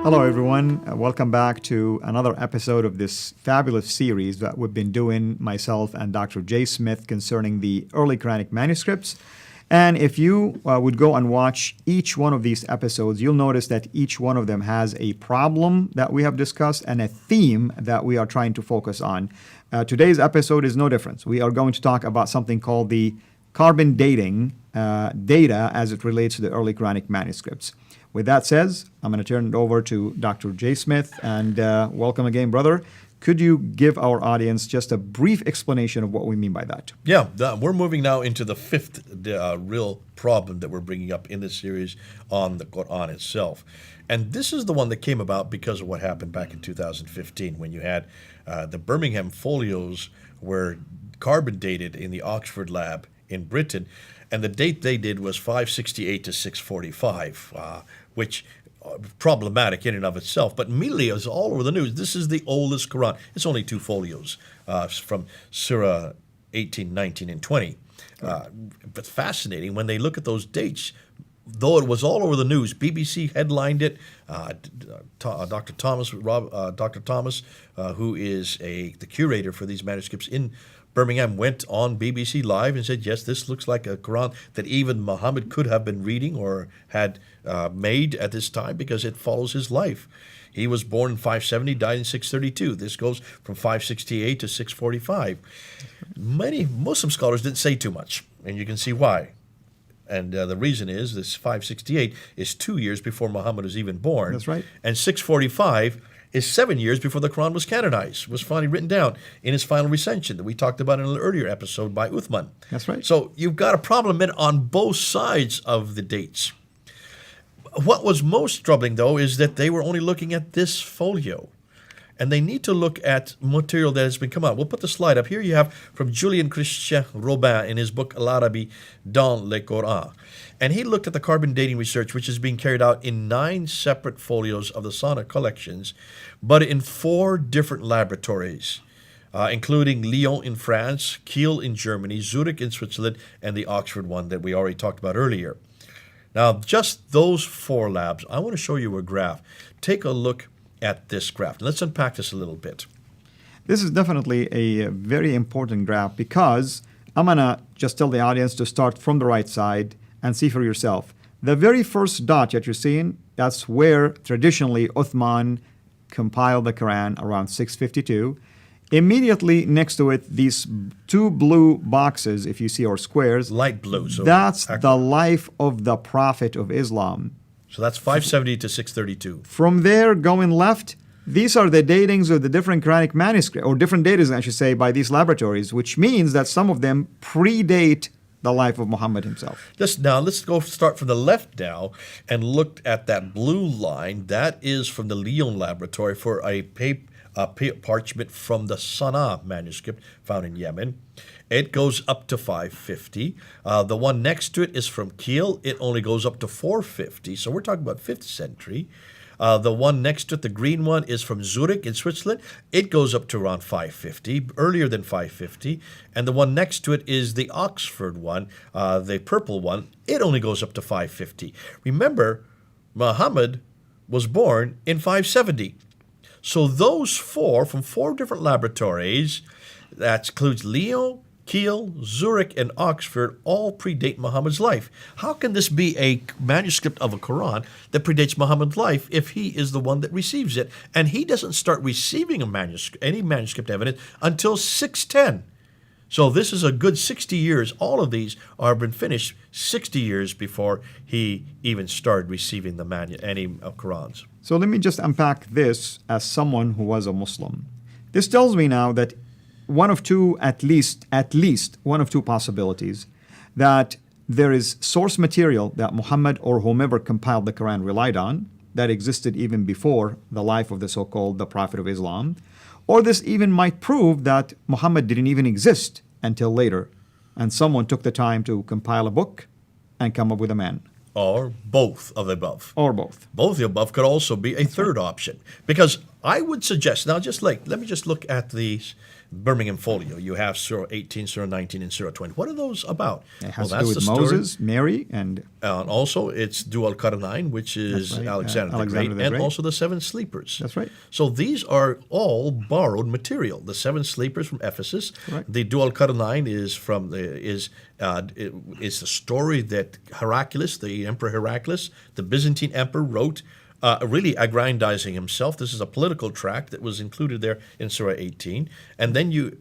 Hello, everyone. Welcome back to another episode of this fabulous series that we've been doing, myself and Dr. J. Smith, concerning the early Quranic manuscripts. And if you would go and watch each one of these episodes, you'll notice that each one of them has a problem that we have discussed and a theme that we are trying to focus on. Today's episode is no different. We are going to talk about something called the carbon dating data as it relates to the early Quranic manuscripts. With that said, I'm going to turn it over to Dr. J. Smith, and welcome again, brother. Could you give our audience just a brief explanation of what we mean by that? Yeah, we're moving now into the fifth real problem that we're bringing up in this series on the Qur'an itself. And this is the one that came about because of what happened back in 2015 when you had the Birmingham folios were carbon dated in the Oxford lab in Britain. And the date they did was 568 to 645, which problematic in and of itself. But immediately it was all over the news. This is the oldest Quran. It's only two folios from Surah 18, 19, and 20. But fascinating when they look at those dates. Though it was all over the news, BBC headlined it. Dr. Thomas, who is the curator for these manuscripts in Birmingham, went on BBC Live and said, yes, this looks like a Quran that even Muhammad could have been reading or had made at this time because it follows his life. He was born in 570, died in 632. This goes from 568 to 645. Many Muslim scholars didn't say too much, and you can see why. And the reason is this 568 is 2 years before Muhammad was even born. That's right. And 645 is 7 years before the Quran was canonized, was finally written down in its final recension that we talked about in an earlier episode by Uthman. That's right. So you've got a problem on both sides of the dates. What was most troubling, though, is that they were only looking at this folio. And they need to look at material that has been come out. We'll put the slide up. Here you have from Julien Christian Robin in his book Al-Arabi dans le Coran. And he looked at the carbon dating research, which is being carried out in 9 separate folios of the Sana collections, but in 4 different laboratories, including Lyon in France, Kiel in Germany, Zurich in Switzerland, and the Oxford one that we already talked about earlier. Now, just those 4 labs, I want to show you a graph. Take a look at this graph. Let's unpack this a little bit. This is definitely a very important graph because I'm going to just tell the audience to start from the right side and see for yourself. The very first dot that you're seeing, that's where traditionally Uthman compiled the Quran around 652. Immediately next to it, these 2 blue boxes, if you see, or squares. Light blue. So that's the life of the Prophet of Islam. So that's 570 to 632. From there, going left, these are the datings of the different Quranic manuscripts, or different datings, I should say, by these laboratories, which means that some of them predate the life of Muhammad himself. Now, let's go start from the left now and look at that blue line. That is from the Lyon laboratory for a parchment from the Sana'a manuscript found in Yemen. It goes up to 550. The one next to it is from Kiel. It only goes up to 450. So we're talking about 5th century. The one next to it, the green one, is from Zurich in Switzerland. It goes up to around 550, earlier than 550. And the one next to it is the Oxford one, the purple one. It only goes up to 550. Remember, Muhammad was born in 570. So those 4 from 4 different laboratories, that includes Lyon, Kiel, Zurich, and Oxford, all predate Muhammad's life. How can this be a manuscript of a Quran that predates Muhammad's life if he is the one that receives it? And he doesn't start receiving any manuscript evidence until 610. So this is a good 60 years. All of these are been finished 60 years before he even started receiving any Qurans. So let me just unpack this as someone who was a Muslim. This tells me now that one of two, at least one of 2 possibilities, that there is source material that Muhammad or whomever compiled the Quran relied on that existed even before the life of the so-called the Prophet of Islam, or this even might prove that Muhammad didn't even exist until later, and someone took the time to compile a book and come up with a man. Or both of the above. Or both. Both of the above could also be a third option. Because I would suggest, now let me just look at these Birmingham Folio. You have Surah 18, Surah 19, and Surah 20. What are those about? It has to do with Moses, Mary, and also it's Dhu al-Qarnayn, which is right, Alexander the Great, and also the Seven Sleepers. That's right. So these are all borrowed material. The Seven Sleepers from Ephesus. Right. The Dhu al-Qarnayn is from is the story that Heraclius, the Emperor Heraclius, the Byzantine emperor, wrote. Really aggrandizing himself. This is a political tract that was included there in Surah 18. And then you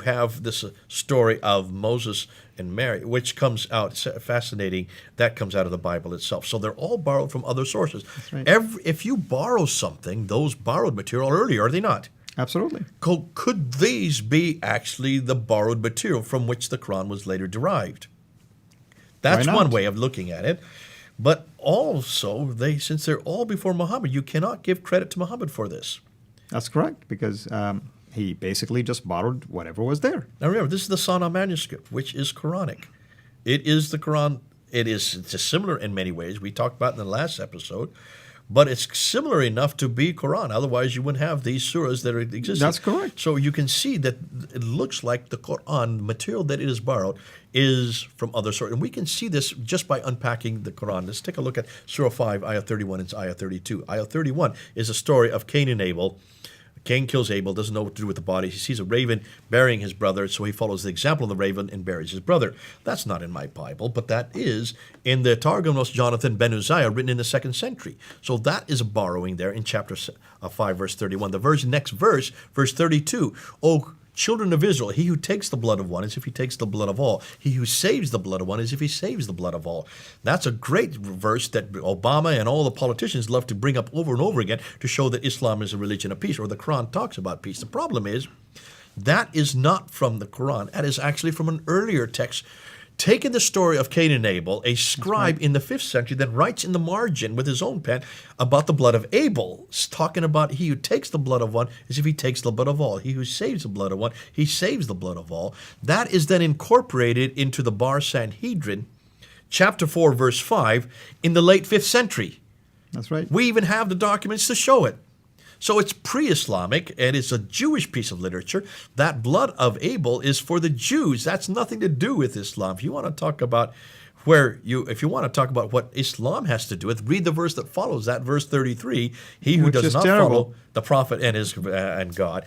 have this story of Moses and Mary, which comes out, fascinating, that comes out of the Bible itself. So they're all borrowed from other sources. That's right. If you borrow something, those borrowed material are earlier, are they not? Absolutely. Could these be actually the borrowed material from which the Quran was later derived? That's one way of looking at it. But also, since they're all before Muhammad, you cannot give credit to Muhammad for this. That's correct, because he basically just borrowed whatever was there. Now remember, this is the Sana manuscript, which is Quranic. It is the Quran. It's similar in many ways. We talked about it in the last episode. But it's similar enough to be Quran. Otherwise, you wouldn't have these surahs that are existing. That's correct. So you can see that it looks like the Quran, material that it is borrowed, is from other sources. And we can see this just by unpacking the Quran. Let's take a look at Surah 5, Ayah 31 and Ayah 32. Ayah 31 is a story of Cain and Abel. Cain kills Abel, doesn't know what to do with the body. He sees a raven burying his brother, so he follows the example of the raven and buries his brother. That's not in my Bible, but that is in the Targumos Jonathan ben Uzziah, written in the 2nd century. So that is a borrowing there in chapter 5, verse 31. The next verse, verse 32, O children of Israel, he who takes the blood of one as if he takes the blood of all. He who saves the blood of one as if he saves the blood of all. That's a great verse that Obama and all the politicians love to bring up over and over again to show that Islam is a religion of peace, or the Quran talks about peace. The problem is that is not from the Quran. That is actually from an earlier text. Taking the story of Cain and Abel, a scribe in the 5th century then writes in the margin with his own pen about the blood of Abel, talking about he who takes the blood of one as if he takes the blood of all. He who saves the blood of one, he saves the blood of all. That is then incorporated into the Bar Sanhedrin, chapter 4, verse 5, in the late 5th century. That's right. We even have the documents to show it. So it's pre-Islamic, and it's a Jewish piece of literature. That blood of Abel is for the Jews. That's nothing to do with Islam. If you want to talk about what Islam has to do with, read the verse that follows that, verse 33. He who does not follow the prophet and God,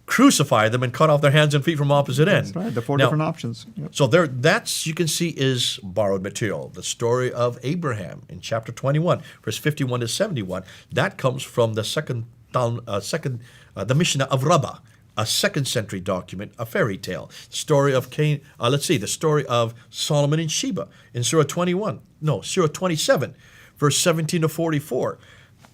crucify them and cut off their hands and feet from opposite end. That's right. The four different options. Yep. So that's, you can see, is borrowed material. The story of Abraham in chapter 21, verse 51 to 71, that comes from the the Mishnah of Rabbah, a 2nd century document, a fairy tale. Story of Cain. The story of Solomon and Sheba in Surah 27, verse 17 to 44.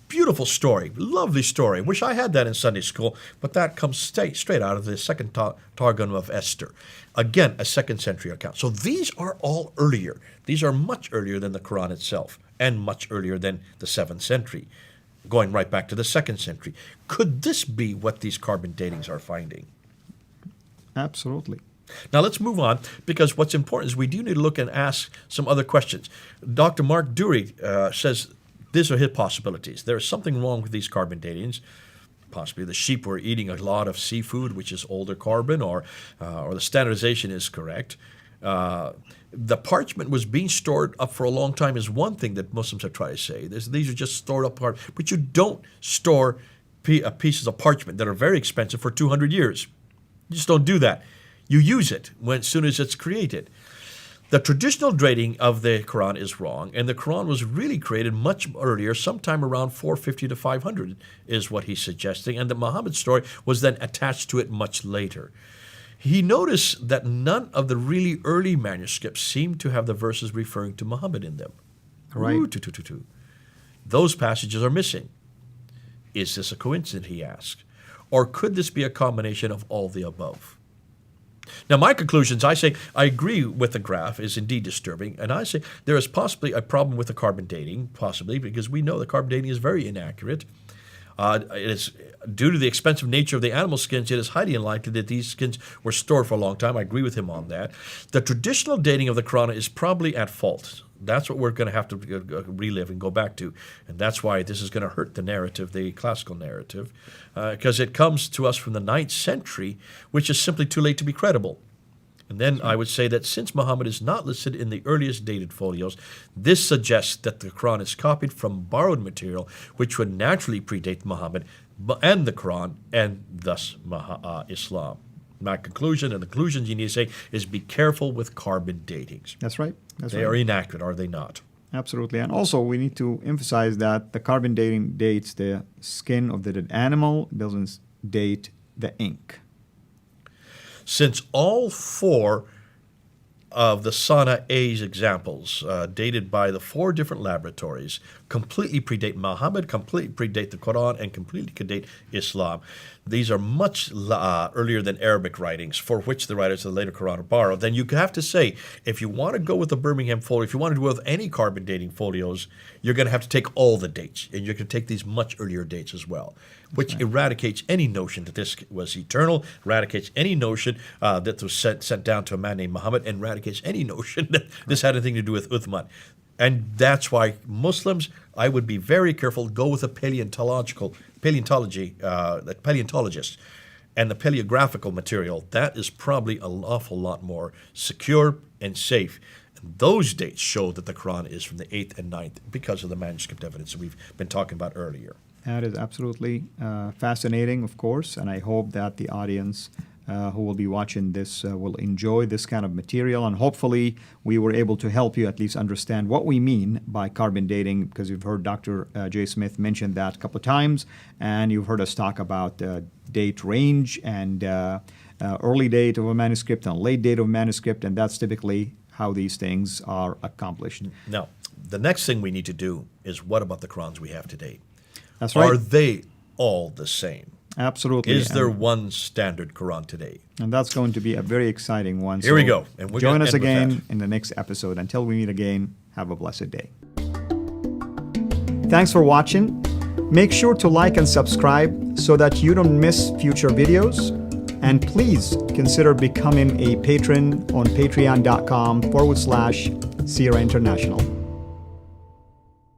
Beautiful story, lovely story. Wish I had that in Sunday school, but that comes straight out of the 2nd Targum of Esther. Again, a 2nd century account. So these are all earlier. These are much earlier than the Quran itself, and much earlier than the 7th century. Going right back to the 2nd century. Could this be what these carbon datings are finding? Absolutely. Now let's move on, because what's important is we do need to look and ask some other questions. Dr. Mark Dury says these are his possibilities. There is something wrong with these carbon datings. Possibly the sheep were eating a lot of seafood, which is older carbon, or the standardization is correct. The parchment was being stored up for a long time is one thing that Muslims have tried to say. These are just stored up parchment. But you don't store pieces of parchment that are very expensive for 200 years. You just don't do that. You use it as soon as it's created. The traditional dating of the Quran is wrong, and the Quran was really created much earlier, sometime around 450 to 500 is what he's suggesting, and the Muhammad story was then attached to it much later. He noticed that none of the really early manuscripts seem to have the verses referring to Muhammad in them. Right. Those passages are missing. Is this a coincidence, he asked? Or could this be a combination of all the above? Now, my conclusions, I say, I agree with the graph is indeed disturbing, and I say there is possibly a problem with the carbon dating, possibly, because we know the carbon dating is very inaccurate. It is due to the expensive nature of the animal skins, it is highly unlikely that these skins were stored for a long time. I agree with him on that. The traditional dating of the Quran is probably at fault. That's what we're going to have to relive and go back to. And that's why this is going to hurt the narrative, the classical narrative, because it comes to us from the 9th century, which is simply too late to be credible. And then I would say that since Muhammad is not listed in the earliest dated folios, this suggests that the Quran is copied from borrowed material, which would naturally predate Muhammad and the Quran, and thus Islam. My conclusion, and the conclusions you need to say, is be careful with carbon datings. That's right. They are inaccurate, are they not? Absolutely. And also, we need to emphasize that the carbon dating dates the skin of the dead animal, doesn't date the ink. Since all 4 of the Sana A's examples, dated by the 4 different laboratories, completely predate Muhammad, completely predate the Quran, and completely predate Islam. These are much earlier than Arabic writings, for which the writers of the later Quran are borrowed. Then you have to say, if you want to go with the Birmingham folio, if you want to go with any carbon dating folios, you're going to have to take all the dates, and you're going to take these much earlier dates as well, which eradicates any notion that this was eternal, eradicates any notion that was sent down to a man named Muhammad, and eradicates any notion that this had anything to do with Uthman. And that's why Muslims, I would be very careful, go with a paleontologist, and the paleographical material. That is probably an awful lot more secure and safe. And those dates show that the Quran is from the 8th and 9th because of the manuscript evidence that we've been talking about earlier. That is absolutely fascinating, of course, and I hope that the audience who will be watching this will enjoy this kind of material, and hopefully we were able to help you at least understand what we mean by carbon dating, because you've heard Dr. J. Smith mention that a couple of times, and you've heard us talk about date range and early date of a manuscript and late date of a manuscript, and that's typically how these things are accomplished. Now, the next thing we need to do is, what about the Qurans we have today? That's right. Are they all the same? Absolutely. Is there one standard Quran today? And that's going to be a very exciting one. Here we go. And we're join gonna us end with again that. in the next episode. Until we meet again, have a blessed day. Thanks for watching. Make sure to like and subscribe so that you don't miss future videos. And please consider becoming a patron on patreon.com/Sierra International.